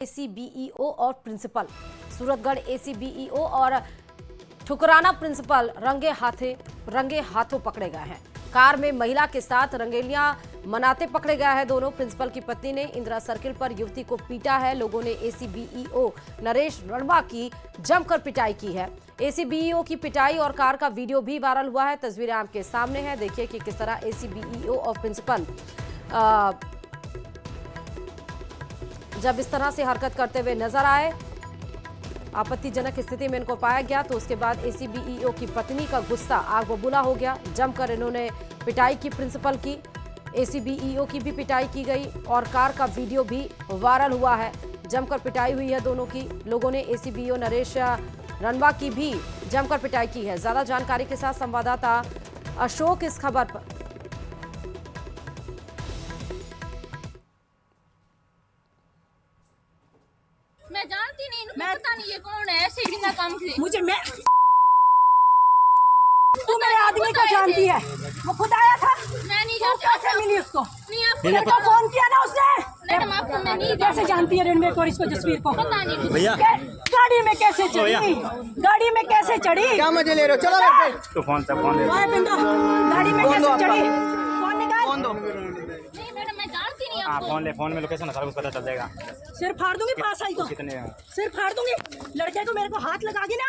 ACBEO और principal. Suratgarh ACBEO और ठुकराना principal रंगे हाथों पकड़े गए हैं। कार में महिला के साथ रंगेलियां मनाते पकड़े गए हैं। दोनों प्रिंसिपल की पत्नी ने इंदिरा सर्किल पर युवती को पीटा है। लोगों ने एसीबीईओ नरेश रणवा की जमकर पिटाई की है। एसीबीईओ की पिटाई और कार का वीडियो भी वायरल हुआ है। तस्वीरें आपके सामने हैं। देखिए कि किस तरह एसीबीईओ और प्रिंसिपल जब इस तरह से हरकत करते हुए नजर आए। आपत्तिजनक स्थिति में इनको पाया गया तो उसके बाद एसीबीईओ की पत्नी का गुस्सा आग बबूला हो गया। जमकर इन्होंने पिटाई की प्रिंसिपल की, एसीबीईओ की भी पिटाई की गई और कार का वीडियो भी वायरल हुआ है। जमकर पिटाई हुई है दोनों की। लोगों ने एसीबीईओ नरेश रणवा की भी जमकर पिटाई की है। ज्यादा जानकारी के साथ संवाददाता अशोक इस खबर पर। मैं जानती नहीं, इनको पता नहीं ये कौन है। ऐसे ही बिना काम के तू मेरे आदमी को जानती है, वो खुद आया था। मैं नहीं तू जानती। कैसे मिली उसको? नहीं आपको तेरे को फोन किया ना उसने? मैडम आपको मैं नहीं कैसे जानती है रणवीर को, इसको, जसवीर को? पता नहीं कुछ। भैया गाड़ी में कैसे चढ़ी? गाड़ी में कैसे चढ़ी? क्या मजे ले रहे हो? चलो घर पे। तो फोन दे। गाड़ी में कैसे चढ़ी? फोन निकाल। फोन दो। नहीं मैडम मैं जानती नहीं हाँ आपको। फोन में लोकेशन सारा कुछ पता चल जाएगा। सिर फाड़ दूंगी पास आई को। कितने सिर फाड़ दूंगी। लड़के को मेरे को हाथ लगागी ना,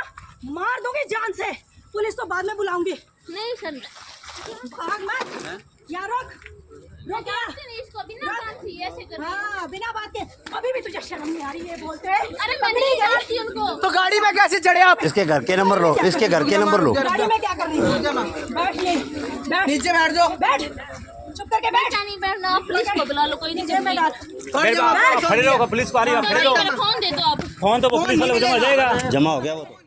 मार दूंगी जान से। पुलिस तो बाद में बुलाऊंगी। नहीं सर भाग मत। या रोक यार। इसको बिना बात से ऐसे कर। हाँ बिना बात के। अभी भी तुझे शर्म नहीं आ रही है बोलते? अरे मैं नहीं जानती उनको। तो गाड़ी में कैसे चढ़े आप? इसके घर के नंबर लो, इसके घर के नंबर लो। गाड़ी में क्या कर रही है? बैठ ये, बैठ नीचे बैठ जाओ। बैठ, चुप करके बैठ। नहीं बैठना, पुलिस को बुला लो। कोई नहीं जेब में डाल। खड़े रहो, पुलिस को आ रही है। खड़े रहो। फोन दे दो आप। फोन तो पुलिस वाले को जमा हो जाएगा। जमा हो गया वो तो।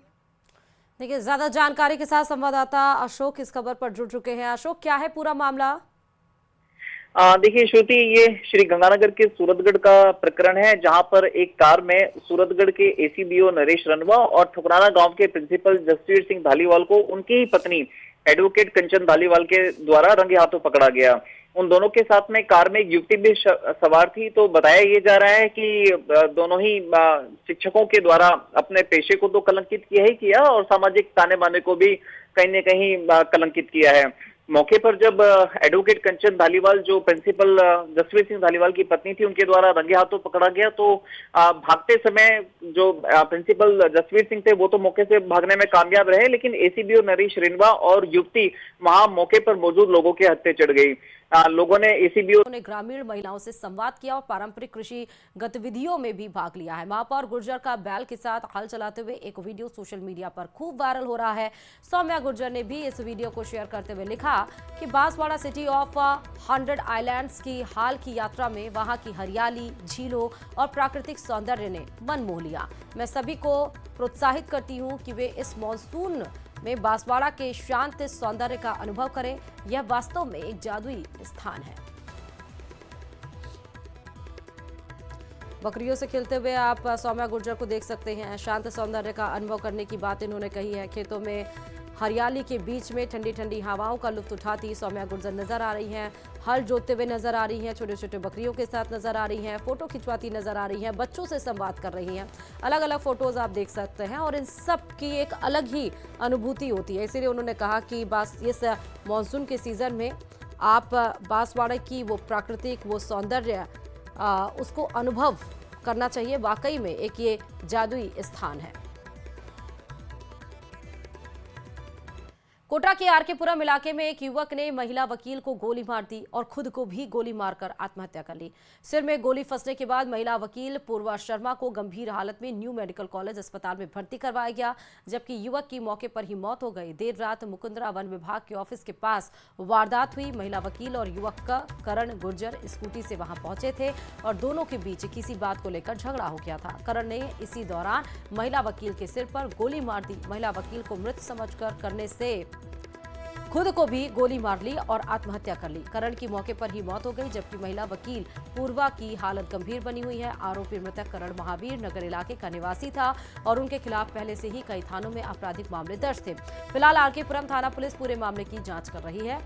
देखिए ज्यादा जानकारी के साथ संवाददाता अशोक इस खबर पर जुड़ चुके हैं। अशोक, क्या है पूरा मामला? देखिए श्रुति, ये श्री गंगानगर के सूरतगढ़ का प्रकरण है, जहां पर एक कार में सूरतगढ़ के एसीबीओ नरेश रणवा और ठुकराना गांव के प्रिंसिपल जसवीर सिंह धालीवाल को उनकी ही पत्नी एडवोकेट कंचन धालीवाल के द्वारा रंगे हाथों पकड़ा गया। उन दोनों के साथ में कार में एक युवती भी सवार थी। तो बताया ये जा रहा है कि दोनों ही शिक्षकों के द्वारा अपने पेशे को तो कलंकित किया ही किया और सामाजिक ताने बाने को भी कहीं न कहीं कलंकित किया है। मौके पर जब एडवोकेट कंचन धालीवाल, जो प्रिंसिपल जसवीर सिंह धालीवाल की पत्नी थी, उनके द्वारा रंगे हाथों पकड़ा गया तो भागते समय जो प्रिंसिपल जसवीर सिंह थे वो तो मौके से भागने में कामयाब रहे, लेकिन एसीबीओ नरेश रणवा और युवती वहां मौके पर मौजूद लोगों के हत्थे चढ़ गई। लोगों ने एसीबीओ ने ग्रामीण महिलाओं से संवाद किया और पारंपरिक कृषि गतिविधियों में भी भाग लिया है। महापौर गुर्जर का बैल के साथ हल चलाते हुए एक वीडियो सोशल मीडिया पर खूब वायरल हो रहा है। सौम्या गुर्जर ने भी इस वीडियो को शेयर करते हुए लिखा कि बांसवाड़ा सिटी ऑफ 100 आइलैंड्स की हाल की यात्रा में वहां की हरियाली, झीलों और प्राकृतिक सौंदर्य ने मन मोह लिया। मैं सभी को प्रोत्साहित करती हूं कि वे इस मॉनसून में बांसवाड़ा के शांत सौंदर्य का अनुभव करें। यह वास्तव में एक जादुई स्थान है। बकरियों से खेलते हुए आप सौम्या गुर्जर को देख सकते हैं। शांत सौंदर्य का अनुभव करने की बात इन्होंने कही है। खेतों में हरियाली के बीच में ठंडी ठंडी हवाओं का लुत्फ उठाती सौम्या गुर्जर नजर आ रही हैं। हल जोतते हुए नजर आ रही हैं। छोटे छोटे बकरियों के साथ नजर आ रही हैं। फोटो खिंचवाती नजर आ रही हैं। बच्चों से संवाद कर रही हैं। अलग अलग फोटोज आप देख सकते हैं और इन सब की एक अलग ही अनुभूति होती है। इसीलिए उन्होंने कहा कि बस इस मानसून के सीजन में आप बांसवाड़ा की वो प्राकृतिक, वो सौंदर्य, उसको अनुभव करना चाहिए। वाकई में एक ये जादुई स्थान है। कोटा के आरकेपुरम इलाके में एक युवक ने महिला वकील को गोली मार दी और खुद को भी गोली मारकर आत्महत्या कर ली। सिर में गोली फंसने के बाद महिला वकील पूर्वा शर्मा को गंभीर हालत में न्यू मेडिकल कॉलेज अस्पताल में भर्ती करवाया गया, जबकि युवक की मौके पर ही मौत हो गई। देर रात मुकुंदरा वन विभाग के ऑफिस के पास वारदात हुई। महिला वकील और युवक का करण गुर्जर स्कूटी से वहां पहुंचे थे और दोनों के बीच किसी बात को लेकर झगड़ा हो गया था। करण ने इसी दौरान महिला वकील के सिर पर गोली मार दी। महिला वकील को मृत समझकर करने से खुद को भी गोली मार ली और आत्महत्या कर ली। करण की मौके पर ही मौत हो गई, जबकि महिला वकील पूर्वा की हालत गंभीर बनी हुई है। आरोपी मृतक करण महावीर नगर इलाके का निवासी था और उनके खिलाफ पहले से ही कई थानों में आपराधिक मामले दर्ज थे। फिलहाल आरकेपुरम थाना पुलिस पूरे मामले की जांच कर रही है।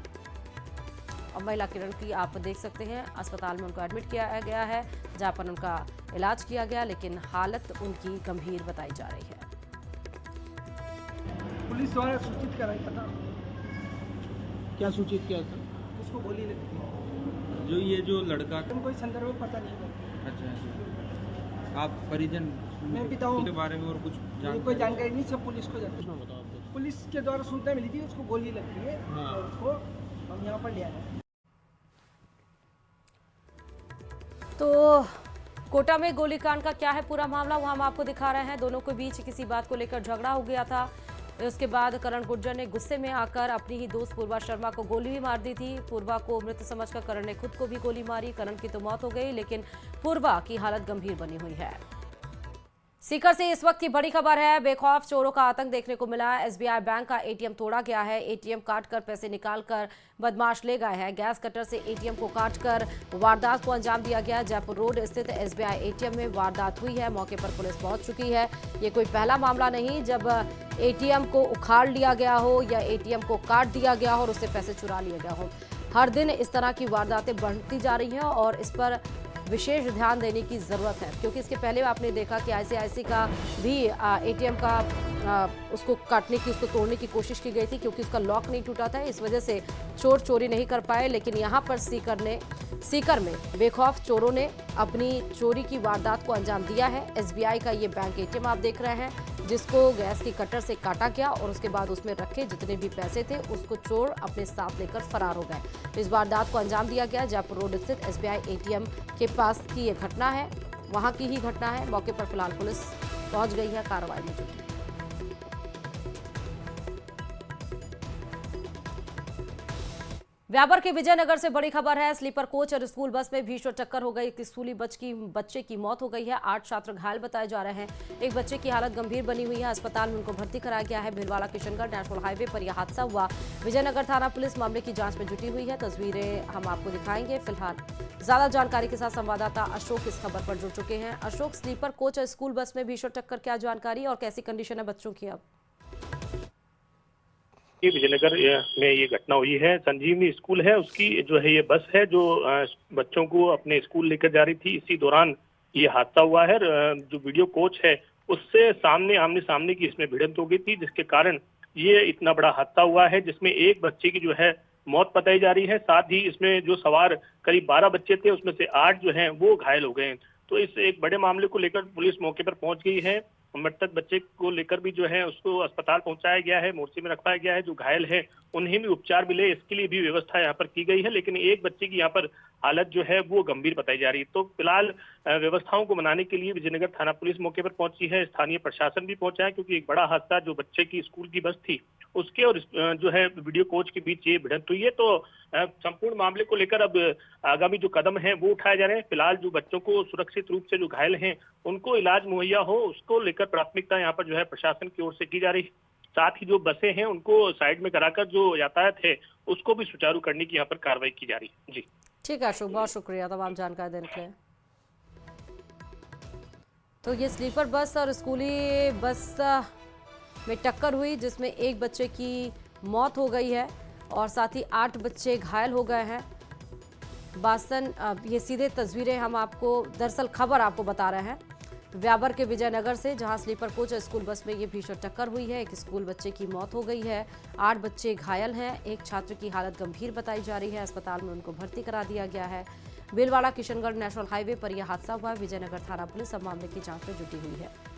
और महिला किरण की आप देख सकते हैं, अस्पताल में उनको एडमिट किया गया है, जहां पर उनका इलाज किया गया, लेकिन हालत उनकी गंभीर बताई जा रही है। पुलिस द्वारा सूचित कराया था। क्या सूचित किया था? उसको गोली लगी थी। जो ये जो लड़का, कोई संदर्भ पता नहीं। अच्छा, आप परिजन मैं पिता हूँ। के बारे में और कुछ कोई जानकारी नहीं, सब पुलिस को जानकारी। बताओ आप। पुलिस के द्वारा सूचना मिली थी, उसको गोली लगी है। हाँ। और उसको हम यहाँ पर ले आए हैं। तो कोटा में गोलीकांड का क्या है पूरा मामला, वहां हम आपको दिखा रहे हैं। दोनों के बीच किसी बात को लेकर झगड़ा हो गया था। उसके बाद करण गुर्जर ने गुस्से में आकर अपनी ही दोस्त पूर्वा शर्मा को गोली भी मार दी थी। पूर्वा को मृत समझकर करण ने खुद को भी गोली मारी। करण की तो मौत हो गई, लेकिन पूर्वा की हालत गंभीर बनी हुई है। सीकर से इस वक्त की बड़ी खबर है। बेखौफ चोरों का आतंक देखने को मिला। एसबीआई बैंक का एटीएम तोड़ा गया है। एटीएम काटकर पैसे निकालकर बदमाश ले गए हैं। गैस कटर से एटीएम को काटकर वारदात को अंजाम दिया गया। जयपुर रोड स्थित एसबीआई एटीएम में वारदात हुई है। मौके पर पुलिस पहुंच चुकी है। ये कोई पहला मामला नहीं जब एटीएम को उखाड़ लिया गया हो या एटीएम को काट दिया गया हो और उससे पैसे चुरा लिया गया हो। हर दिन इस तरह की वारदातें बढ़ती जा रही हैं और इस पर विशेष ध्यान देने की जरूरत है, क्योंकि इसके पहले आपने देखा कि आईसीआईसी का भी एटीएम का उसको काटने की, उसको तोड़ने की कोशिश की गई थी, क्योंकि उसका लॉक नहीं टूटा था। इस वजह से चोर चोरी नहीं कर पाए। लेकिन यहाँ पर सीकर में बेखौफ चोरों ने अपनी चोरी की वारदात को अंजाम दिया है। एसबीआई का ये बैंक एटीएम आप देख रहे हैं, जिसको गैस की कटर से काटा गया और उसके बाद उसमें रखे जितने भी पैसे थे उसको चोर अपने साथ लेकर फरार हो गए। तो इस वारदात को अंजाम दिया गया। जयपुर रोड स्थित एसबीआई एटीएम के पास की ये घटना है, वहां की ही घटना है। मौके पर फिलहाल पुलिस पहुंच गई है, कार्रवाई में जुटी। व्यापार के विजयनगर से बड़ी खबर है। स्लीपर कोच और स्कूल बस में भीषण टक्कर हो गई। एक स्कूली बच्चे की मौत हो गई है। 8 छात्र घायल बताए जा रहे हैं। एक बच्चे की हालत गंभीर बनी हुई है। अस्पताल में उनको भर्ती कराया गया है। भीलवाड़ा किशनगढ़ नेशनल हाईवे पर यह हादसा हुआ। विजयनगर थाना पुलिस मामले की जांच में जुटी हुई है। तस्वीरें हम आपको दिखाएंगे। फिलहाल ज्यादा जानकारी के साथ संवाददाता अशोक इस खबर पर जुड़ चुके हैं। अशोक, स्लीपर कोच और स्कूल बस में भीषण टक्कर, क्या जानकारी और कैसी कंडीशन है बच्चों की अब? विजयनगर में ये घटना हुई है। संजीवनी स्कूल है, उसकी जो है ये बस है जो बच्चों को अपने स्कूल लेकर जा रही थी। इसी दौरान ये हादसा हुआ है। जो वीडियो कोच है उससे आमने सामने की इसमें भिड़ंत हो गई थी, जिसके कारण ये इतना बड़ा हादसा हुआ है, जिसमें एक बच्चे की जो है मौत बताई जा रही है। साथ ही इसमें जो सवार करीब 12 बच्चे थे, उसमें से 8 जो हैं वो घायल हो गए हैं। तो इस एक बड़े मामले को लेकर पुलिस मौके पर पहुंच गई है। मृतक बच्चे को लेकर भी जो है उसको अस्पताल पहुंचाया गया है, मोर्चे में रखवाया गया है। जो घायल है उन्हें भी उपचार मिले, इसके लिए भी व्यवस्था यहाँ पर की गई है। लेकिन एक बच्चे की यहाँ पर हालत जो है वो गंभीर बताई जा रही है। तो फिलहाल व्यवस्थाओं को मनाने के लिए विजयनगर थाना पुलिस मौके पर पहुंची है। स्थानीय प्रशासन भी पहुंचा है, क्योंकि एक बड़ा हादसा जो बच्चे की स्कूल की बस थी उसके और जो है वीडियो कोच के बीच ये भिड़ंत हुई है। तो संपूर्ण मामले को लेकर अब आगामी जो कदम है वो उठाए जा रहे हैं। फिलहाल जो बच्चों को सुरक्षित रूप से जो घायल हैं उनको इलाज मुहैया हो, उसको लेकर प्राथमिकता यहाँ पर जो है प्रशासन की ओर से की जा रही है। साथ ही जो बसें हैं उनको साइड में कराकर जो यातायात है उसको भी सुचारू करने की यहाँ पर कार्रवाई की जा रही है। जी ठीक है अशोक, बहुत शुक्रिया तमाम जानकारी देने के लिए। तो ये स्लीपर बस और स्कूली बस में टक्कर हुई, जिसमें एक बच्चे की मौत हो गई है और साथ ही 8 बच्चे घायल हो गए हैं। बासन, ये सीधे तस्वीरें हम आपको, दरअसल खबर आपको बता रहे हैं व्याबर के विजयनगर से, जहां स्लीपर कोच और स्कूल बस में ये भीषण टक्कर हुई है। एक स्कूल बच्चे की मौत हो गई है, 8 बच्चे घायल हैं। एक छात्र की हालत गंभीर बताई जा रही है। अस्पताल में उनको भर्ती करा दिया गया है। भीलवाड़ा किशनगढ़ नेशनल हाईवे पर यह हादसा हुआ। विजयनगर थाना पुलिस अब मामले की जांच में जुटी हुई है।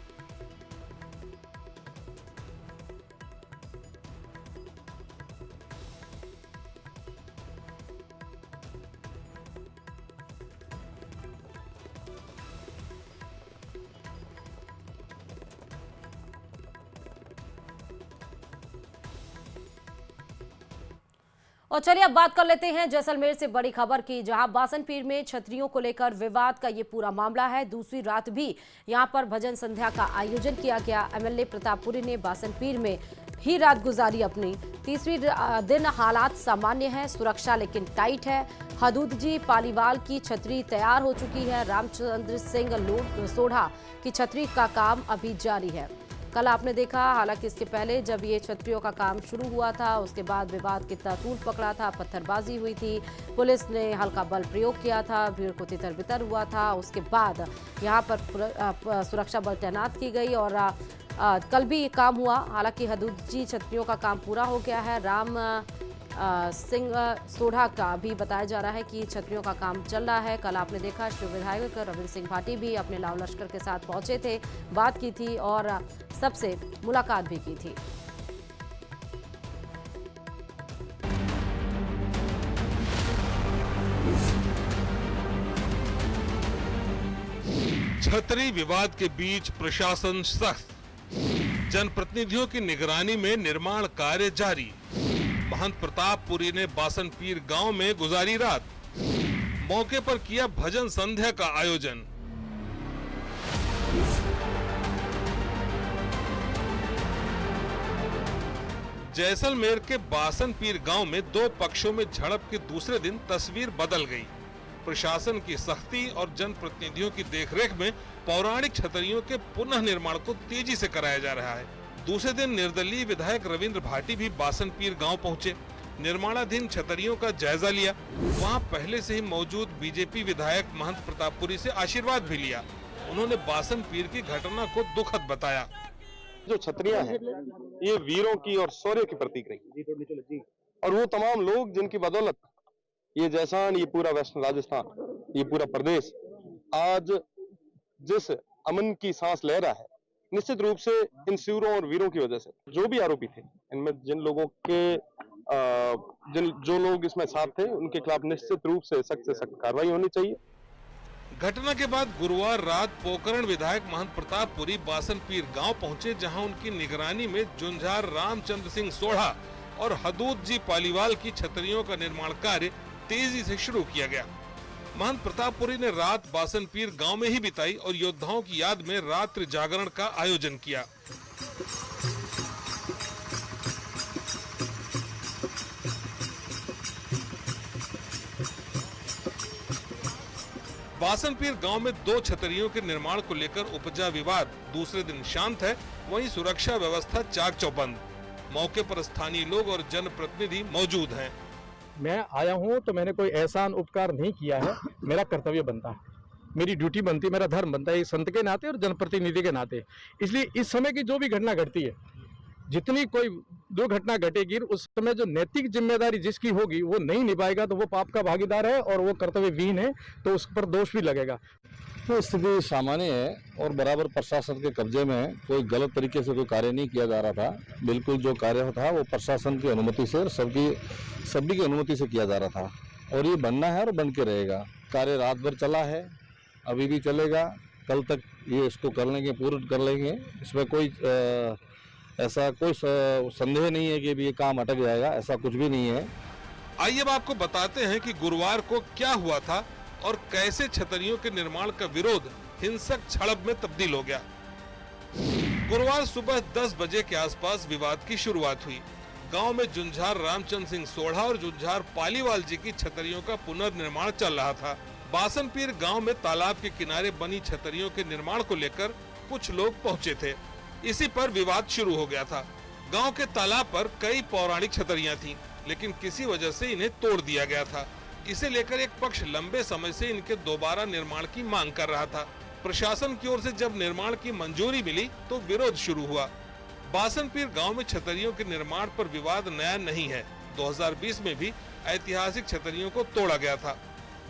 और चलिए अब बात कर लेते हैं जैसलमेर से बड़ी खबर की, जहां बासनपीर में छतरियों को लेकर विवाद का ये पूरा मामला है। दूसरी रात भी यहां पर भजन संध्या का आयोजन किया गया। एमएलए प्रतापपुरी ने बासनपीर में ही रात गुजारी अपनी। तीसरी दिन हालात सामान्य है, सुरक्षा लेकिन टाइट है। हदूद जी पालीवाल की छतरी तैयार हो चुकी है। रामचंद्र सिंह सोढ़ा की छतरी का काम अभी जारी है। कल आपने देखा, हालांकि इसके पहले जब ये छतरियों का काम शुरू हुआ था उसके बाद विवाद कितना तूल पकड़ा था, पत्थरबाजी हुई थी, पुलिस ने हल्का बल प्रयोग किया था, भीड़ को तितर बितर हुआ था। उसके बाद यहाँ पर सुरक्षा बल तैनात की गई और कल भी काम हुआ। हालांकि हदूदी छतरियों का काम पूरा हो गया है। राम सिंह सोढ़ा का भी बताया जा रहा है कि छतरियों का काम चल रहा है। कल आपने देखा शिव विधायक रविंद्र सिंह भाटी भी अपने लाव लश्कर के साथ पहुंचे थे, बात की थी और सबसे मुलाकात भी की थी। छतरी विवाद के बीच प्रशासन सख्त, जनप्रतिनिधियों की निगरानी में निर्माण कार्य जारी। महंत प्रतापपुरी ने बासनपीर गांव में गुजारी रात, मौके पर किया भजन संध्या का आयोजन। जैसलमेर के बासनपीर गांव में दो पक्षों में झड़प के दूसरे दिन तस्वीर बदल गई। प्रशासन की सख्ती और जनप्रतिनिधियों की देखरेख में पौराणिक छतरियों के पुनः निर्माण को तेजी से कराया जा रहा है। दूसरे दिन निर्दलीय विधायक रविंद्र भाटी भी बासनपीर गांव पहुंचे, निर्माणाधीन छतरियों का जायजा लिया। वहां पहले से ही मौजूद बीजेपी विधायक महंत प्रतापपुरी से आशीर्वाद भी लिया। उन्होंने बासनपीर की घटना को दुखद बताया। जो छतरियां हैं ये वीरों की और शौर्य की प्रतीक रही, और वो तमाम लोग जिनकी बदौलत ये जैसान, ये पूरा वेस्टर्न राजस्थान, ये पूरा प्रदेश आज जिस अमन की सांस ले रहा है, निश्चित रूप से इन शूरों और वीरों की वजह से। जो भी आरोपी थे इनमें जिन लोगों के जो लोग इसमें साथ थे उनके खिलाफ निश्चित रूप से सख्त कार्रवाई होनी चाहिए। घटना के बाद गुरुवार रात पोकरण विधायक महंत प्रतापपुरी बासनपीर गांव पहुंचे, जहां उनकी निगरानी में जुंझार रामचंद्र सिंह सोढ़ा और हदूद जी पालीवाल की छतरियों का निर्माण कार्य तेजी से शुरू किया गया। महंत प्रतापपुरी ने रात बासनपीर गांव में ही बिताई और योद्धाओं की याद में रात्रि जागरण का आयोजन किया। बासनपीर गांव में दो छतरियों के निर्माण को लेकर उपजा विवाद दूसरे दिन शांत है, वहीं सुरक्षा व्यवस्था चाक चौबंद। मौके पर स्थानीय लोग और जनप्रतिनिधि मौजूद हैं। मैं आया हूं तो मैंने कोई एहसान उपकार नहीं किया है, मेरा कर्तव्य बनता है, मेरी ड्यूटी बनती है, मेरा धर्म बनता है, एक संत के नाते और जनप्रतिनिधि के नाते। इसलिए इस समय की जो भी घटना घटती है, जितनी कोई दुर्घटना घटेगी, उस समय जो नैतिक जिम्मेदारी जिसकी होगी वो नहीं निभाएगा तो वो पाप का भागीदार है और वो कर्तव्यविहीन है, तो उस पर दोष भी लगेगा। तो स्थिति सामान्य है और बराबर प्रशासन के कब्जे में है। कोई गलत तरीके से कोई कार्य नहीं किया जा रहा था। बिल्कुल जो कार्य था वो प्रशासन की अनुमति से और सभी की अनुमति से किया जा रहा था, और ये बनना है और बन के रहेगा। कार्य रात भर चला है, अभी भी चलेगा, कल तक ये इसको कर लेंगे, पूर्ण कर लेंगे। इसमें कोई ऐसा कोई संदेह नहीं है कि ये काम अटक जाएगा, ऐसा कुछ भी नहीं है। आइए अब आपको बताते हैं कि गुरुवार को क्या हुआ था और कैसे छतरियों के निर्माण का विरोध हिंसक झड़प में तब्दील हो गया। गुरुवार सुबह 10 बजे के आसपास विवाद की शुरुआत हुई। गांव में जुंझार रामचंद्र सिंह सोढ़ा और जुंझार पालीवाल जी की छतरियों का पुनर्निर्माण चल रहा था। बासनपीर गांव में तालाब के किनारे बनी छतरियों के निर्माण को लेकर कुछ लोग पहुंचे थे। इसी पर विवाद शुरू हो गया था। गांव के तालाब पर कई पौराणिक छतरियां थीं, लेकिन किसी वजह से इन्हें तोड़ दिया गया था। इसे लेकर एक पक्ष लंबे समय से इनके दोबारा निर्माण की मांग कर रहा था। प्रशासन की ओर से जब निर्माण की मंजूरी मिली तो विरोध शुरू हुआ। बासनपीर गांव में छतरियों के निर्माण पर विवाद नया नहीं है। 2020 में भी ऐतिहासिक छतरियों को तोड़ा गया था।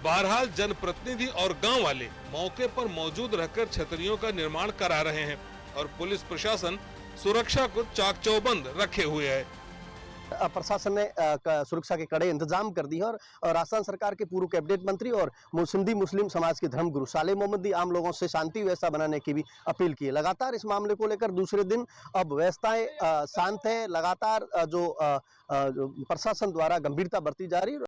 बहरहाल जनप्रतिनिधि और गांव वाले मौके पर मौजूद रहकर छतरियों का निर्माण करा रहे हैं और पुलिस प्रशासन सुरक्षा को चाक चौबंद रखे हुए है। प्रशासन ने सुरक्षा के कड़े इंतजाम कर दिए और राजस्थान सरकार के पूर्व कैबिनेट मंत्री और सिंधी मुस्लिम समाज के धर्मगुरु साले मोहम्मद ने आम लोगों से शांति व्यवस्था बनाने की भी अपील की है। लगातार इस मामले को लेकर दूसरे दिन अब व्यवस्थाएं शांत है। लगातार जो प्रशासन द्वारा गंभीरता बरती जा रही है।